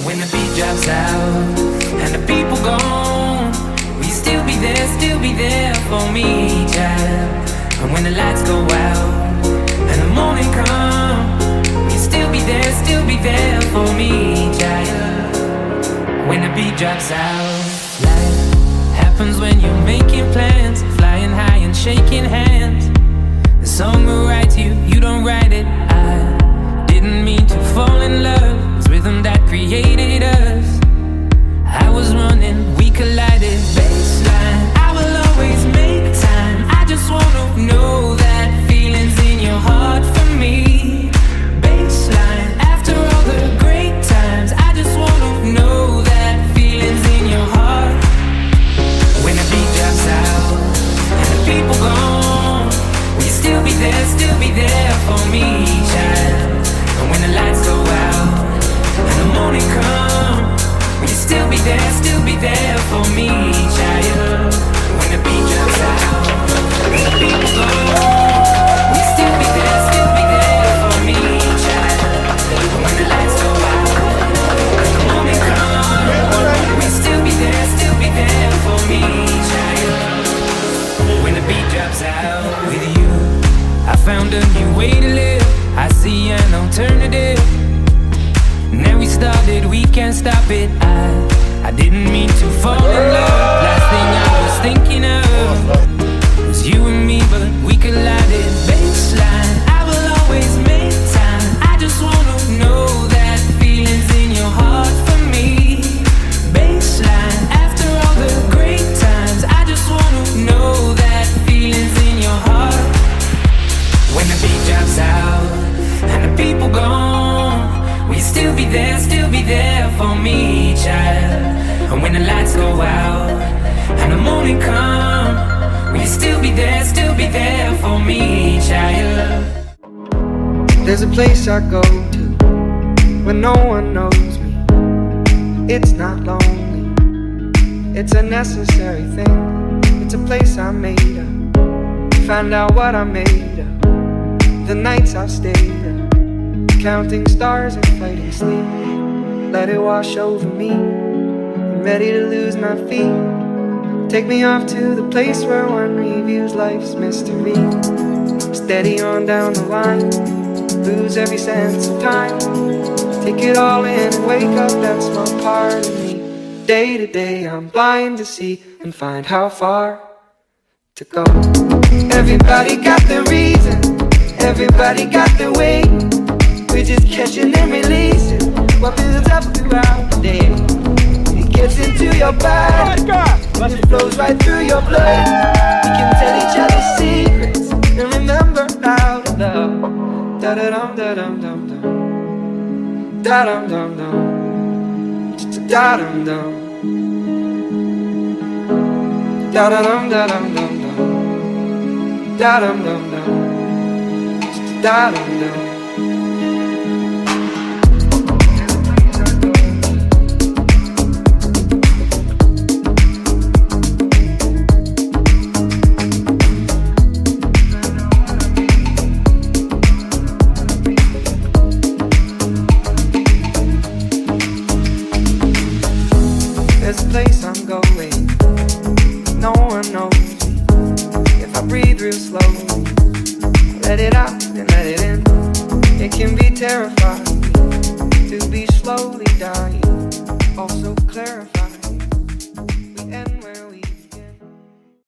When the beat drops out and the people gone, will you still be there for me, child? And when the lights go out and the morning come, will you still be there for me, child? When the beat drops out, life happens when you're making plans, flying high and shaking hands. The song will write you, you don't write it. I didn't mean to fall in love. It's rhythm that created us. I was running, we collided. Baseline, I will always make time. I just wanna know that feeling's in your heart for me. Baseline, after all the great times, I just wanna know that feeling's in your heart. When the beat drops out and the people gone, will you still be there for me, child? And when the lights go out and the morning come, will you still be there for me, child? When the beat drops out and the people gone, will you still be there for me, child? And when the lights go out and the morning come, will you still be there for me, child? When the beat drops out with you, I found a new way to live. I see an alternative. And then we started, we can't stop it. I didn't mean to fall in love. Last thing I was thinking of was you and me, but we collided. Baseline, I will always make time. I just wanna know that feeling's in your heart for me. Baseline, after all the great times, I just wanna know that feeling's in your heart. When the beat drops out and the people gone, will you still be there for me, child? And when the lights go out and the morning come, will you still be there for me, child? There's a place I go to when no one knows me. It's not lonely, it's a necessary thing. It's a place I made up, find out what I made of. The nights I've stayed up, counting stars and fighting sleep. Let it wash over me, I'm ready to lose my feet. Take me off to the place where one reviews life's mystery. Steady on down the line, lose every sense of time. Take it all in and wake up that small part of me. Day to day I'm blind to see and find how far to go. Everybody got their reason, everybody got their way. We're just catching and releasing what builds up throughout the day. It gets into your body, it flows right through your blood. We can tell each other secrets and remember how to love. Da da dum da dum dum dum, da dum dum dum, da dum dum, da da dum da dum dum dum, da dum dum dum, da dum dum. There's a place I'm going, no one knows me. If I breathe real slowly, let it out and let it in. It can be terrifying to be slowly dying, also clarifying.